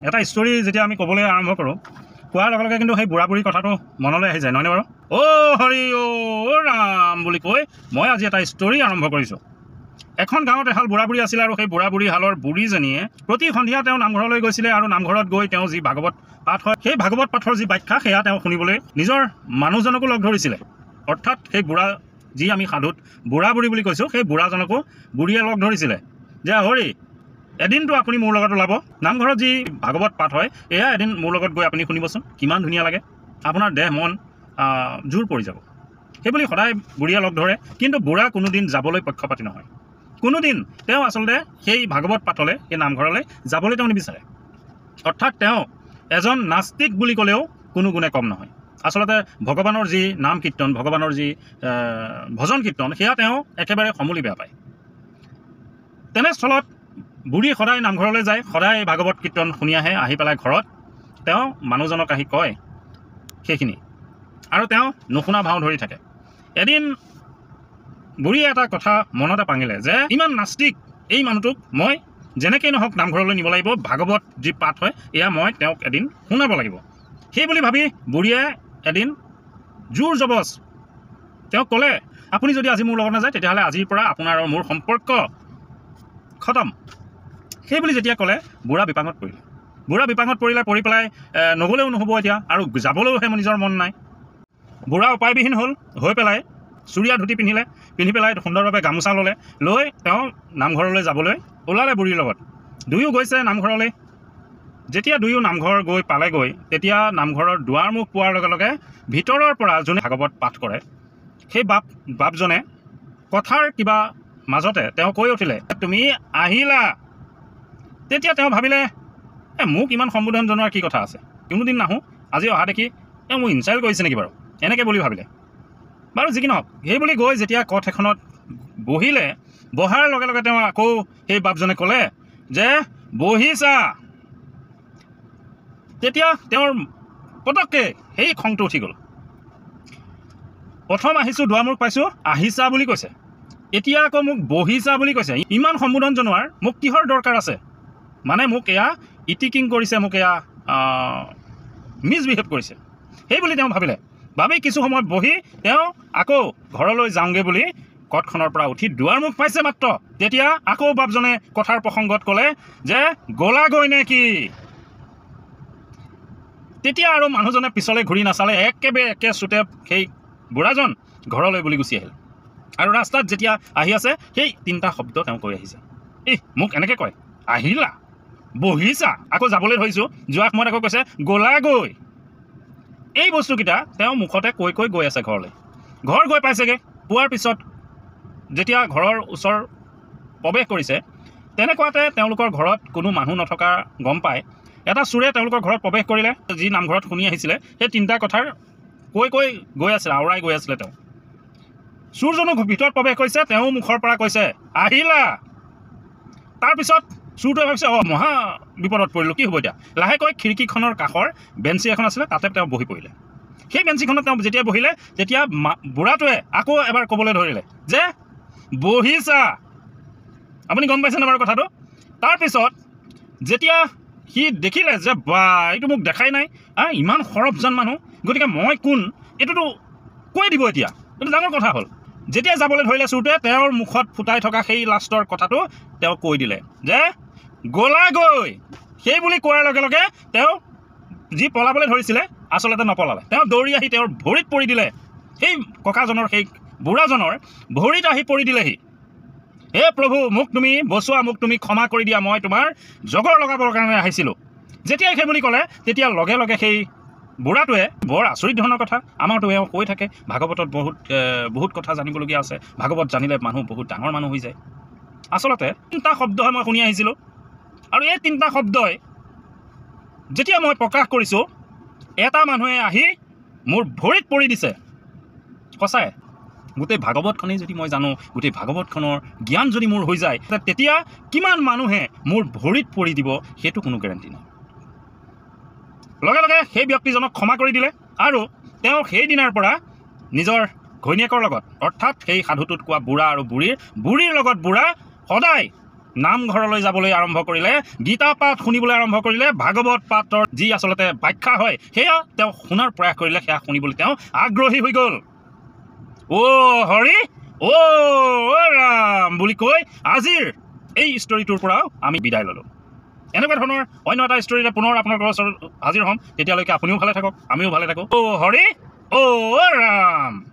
এটা ষ্টৰী যেতিয়া আমি ক'বলৈ আৰম্ভ কৰোঁ কোৱাৰ লগে লগে কিন্তু সেই বুঢ়া বুঢ়ী কথাটো মনলৈ আহি যায় নহয়নে বাৰু হৰি ৰাম বুলি কৈ মই আজি এটা ষ্টৰী আৰম্ভ কৰিছোঁ এখন গাঁৱত এহাল বুঢ়া বুঢ়ী আছিলে আৰু সেই বুঢ়া বুঢ়ী হালৰ বুঢ়ীজনীয়ে প্ৰতি সন্ধিয়া তেওঁ নামঘৰলৈ গৈছিলে আৰু নামঘৰত গৈ তেওঁ যি ভাগৱত পাঠ হয় সেই ভাগৱত পাঠৰ যি ব্যাখ্যা সেয়া তেওঁ শুনিবলৈ নিজৰ মানুহজনকো লগ ধৰিছিলে অৰ্থাৎ সেই বুঢ়া যি আমি সাধুত বুঢ়া বুঢ়ী বুলি কৈছোঁ সেই বুঢ়াজনকো বুঢ়ীয়ে লগ ধৰিছিলে যে হৰি এদিনটো আপুনি মোৰ লগত ওলাব নামঘৰত যি ভাগৱত পাঠ হয় এয়া এদিন মোৰ লগত গৈ আপুনি শুনিবচোন কিমান ধুনীয়া লাগে আপোনাৰ দেহ মন জোৰ পৰি যাব সেইবুলি সদায় বুঢ়ীয়ে লগ ধৰে কিন্তু বুঢ়া কোনোদিন যাবলৈ পক্ষপাতি নহয় কোনোদিন তেওঁ আচলতে সেই ভাগৱত পাঠলৈ সেই নামঘৰলৈ যাবলৈ তেওঁ নিবিচাৰে অৰ্থাৎ তেওঁ এজন নাস্তিক বুলি ক'লেও কোনো গুণে কম নহয় আচলতে ভগৱানৰ যি নাম কীৰ্তন ভগৱানৰ যি ভজন কীৰ্তন সেয়া তেওঁ একেবাৰে সমূলি বেয়া পায় তেনেস্থলত বুঢ়ী সদায় নামঘৰলৈ যায় সদায় ভাগৱত কীৰ্তন শুনি আহি পেলাই ঘৰত তেওঁ মানুহজনক আহি কয় সেইখিনি আৰু তেওঁ নুশুনা ভাও ধৰি থাকে এদিন বুঢ়ীয়ে এটা কথা মনতে পাঙিলে যে ইমান নাস্তিক এই মানুহটোক মই যেনেকৈ নহওক নামঘৰলৈ নিব লাগিব ভাগৱত যি পাঠ হয় এয়া মই তেওঁক এদিন শুনাব লাগিব সেই বুলি ভাবি বুঢ়ীয়ে এদিন জোৰ জবজ তেওঁক ক'লে আপুনি যদি আজি মোৰ লগত নাযায় তেতিয়াহ'লে আজিৰ পৰা আপোনাৰ আৰু মোৰ সম্পৰ্ক খতম সেই বুলি যেতিয়া ক'লে বুঢ়া বিপাঙত পৰিলে পৰি পেলাই নগ'লেও নহ'ব এতিয়া আৰু যাবলৈওহে নিজৰ মন নাই বুঢ়া উপায়বিহীন হ'ল হৈ পেলাই চুৰীয়া ধুতি পিন্ধি পেলাই সুন্দৰভাৱে গামোচা ল'লে লৈ তেওঁ নামঘৰলৈ যাবলৈ ওলালে বুঢ়ীৰ লগত দুয়ো গৈছে নামঘৰলৈ যেতিয়া দুয়ো নামঘৰ গৈ পালেগৈ তেতিয়া নামঘৰৰ দুৱাৰমুখ পোৱাৰ লগে লগে ভিতৰৰ পৰা যোনে ভাগৱত পাঠ কৰে সেই বাপজনে কথাৰ কিবা মাজতে তেওঁ কৈ উঠিলে তুমি আহিলা তেতিয়া তেওঁ ভাবিলে মোক ইমান সম্বোধন জনোৱাৰ কি কথা আছে কোনোদিন নাহোঁ আজি অহা দেখি মোক ইনচাল্ট কৰিছে নেকি বাৰু এনেকৈ বুলি ভাবিলে বাৰু যি কি নহওক সেই বুলি গৈ যেতিয়া কঠ এখনত বহিলে বহাৰ লগে লগে তেওঁ আকৌ সেই বাপজনে ক'লে যে বহিছা তেতিয়া তেওঁৰ পটককৈ সেই খংটো উঠি গ'ল প্ৰথম আহিছোঁ দুৱাৰমুখ পাইছোঁ আহিছা বুলি কৈছে এতিয়া আকৌ মোক বহিছা বুলি কৈছে ইমান সম্বোধন জনোৱাৰ মোক কিহৰ দৰকাৰ আছে মানে মোক এয়া ইটিকিং কৰিছে মোক এয়া মিছবিহেভ কৰিছে সেই বুলি তেওঁ ভাবি কিছু সময় বহি তেওঁ আকৌ ঘৰলৈ যাওঁগৈ বুলি কঠখনৰ পৰা উঠি দুৱাৰমুখ পাইছে মাত্ৰ তেতিয়া আকৌ বাপজনে কথাৰ প্ৰসংগত ক'লে যে গ'লাগৈ নে কি তেতিয়া আৰু মানুহজনে পিছলৈ ঘূৰি নাচালে একেবাৰে একে চুটে সেই বুঢ়াজন ঘৰলৈ বুলি গুচি আহিল আৰু ৰাস্তাত যেতিয়া আহি আছে সেই তিনিটা শব্দ তেওঁ কৈ আহিছে মোক এনেকৈ কয় আহিলা বহিছা আকৌ যাবলৈ ধৰিছোঁ যোৱা সময়ত আকৌ কৈছে গ'লাগৈ এই বস্তুকেইটা তেওঁ মুখতে কৈ গৈ আছে ঘৰলৈ ঘৰ গৈ পাইছেগৈ পোৱাৰ পিছত যেতিয়া ঘৰৰ ওচৰ প্ৰৱেশ কৰিছে তেনেকুৱাতে তেওঁলোকৰ ঘৰত কোনো মানুহ নথকা গম পায় এটা চোৰে তেওঁলোকৰ ঘৰত প্ৰৱেশ কৰিলে যি নামঘৰত শুনি আহিছিলে সেই তিনিটা কথাৰ কৈ গৈ আছিলে আওৰাই গৈ আছিলে তেওঁ চোৰজনো ভিতৰত প্ৰৱেশ কৰিছে তেওঁ মুখৰ পৰা কৈছে আহিলা তাৰপিছত চোৰটোৱে ভাবিছে মহা বিপদত পৰিলোঁ কি হ'ব এতিয়া লাহেকৈ খিৰিকীখনৰ কাষৰ বেঞ্চি এখন আছিলে তাতে তেওঁ বহি পৰিলে সেই বেঞ্চিখনত তেওঁ যেতিয়া বহিলে তেতিয়া বুঢ়াটোৱে আকৌ এবাৰ ক'বলৈ ধৰিলে যে বহিছা আপুনি গম পাইছেনে বাৰু কথাটো তাৰপিছত যেতিয়া সি দেখিলে যে বা এইটো মোক দেখাই নাই ইমান সৰবজান মানুহ গতিকে মই কোন এইটোতো কৈ দিব এতিয়া এইটো ডাঙৰ কথা হ'ল যেতিয়া যাবলৈ ধৰিলে চোৰটোৱে তেওঁৰ মুখত ফুটাই থকা সেই লাষ্টৰ কথাটো তেওঁ কৈ দিলে যে গ'লাগৈ সেই বুলি কোৱাৰ লগে লগে তেওঁ যি পলাবলৈ ধৰিছিলে আচলতে নপলালে তেওঁ দৌৰি আহি তেওঁৰ ভৰিত পৰি দিলে সেই ককাজনৰ সেই বুঢ়াজনৰ ভৰিত আহি পৰি দিলেহি হে প্ৰভু মোক তুমি বচোৱা মোক তুমি ক্ষমা কৰি দিয়া মই তোমাৰ জগৰ লগাবৰ কাৰণে আহিছিলোঁ যেতিয়াই সেই বুলি ক'লে তেতিয়া লগে লগে সেই বুঢ়াটোৱে বৰ আচৰিত ধৰণৰ কথা আমাৰতো এওঁ কৈ থাকে ভাগৱতত বহুত কথা জানিবলগীয়া আছে ভাগৱত জানিলে মানুহ বহুত ডাঙৰ মানুহ হৈ যায় আচলতে তিনিটা শব্দহে মই শুনি আহিছিলোঁ আৰু এই তিনিটা শব্দই যেতিয়া মই প্ৰকাশ কৰিছোঁ এটা মানুহে আহি মোৰ ভৰিত পৰি দিছে সঁচাই গোটেই ভাগৱতখনেই যদি মই জানো গোটেই ভাগৱতখনৰ জ্ঞান যদি মোৰ হৈ যায় তেতিয়া কিমান মানুহে মোৰ ভৰিত পৰি দিব সেইটো কোনো গেৰেণ্টি নাই লগে লগে সেই ব্যক্তিজনক ক্ষমা কৰি দিলে আৰু তেওঁ সেই দিনাৰ পৰা নিজৰ ঘৈণীয়েকৰ লগত অৰ্থাৎ সেই সাধুটোত কোৱা বুঢ়া আৰু বুঢ়ীৰ লগত বুঢ়া সদায় নামঘৰলৈ যাবলৈ আৰম্ভ কৰিলে, গীতা পাঠ শুনিবলৈ আৰম্ভ কৰিলে, ভাগৱত পাঠৰ যি আচলতে ব্যাখ্যা হয় সেয়া তেওঁ শুনাৰ প্ৰয়াস কৰিলে, সেয়া শুনিবলৈ তেওঁ আগ্ৰহী হৈ গ'ল। অ' হৰি অ' ৰাম বুলি কৈ আজিৰ এই ষ্টৰিটোৰ পৰাও আমি বিদায় ল'লোঁ। এনেকুৱা ধৰণৰ অন্য এটা ষ্টৰিৰে পুনৰ আপোনালোকৰ ওচৰত হাজিৰ হ'ম। তেতিয়ালৈকে আপুনিও ভালে থাকক, আমিও ভালে থাকোঁ। অ' হৰি অ' ৰাম।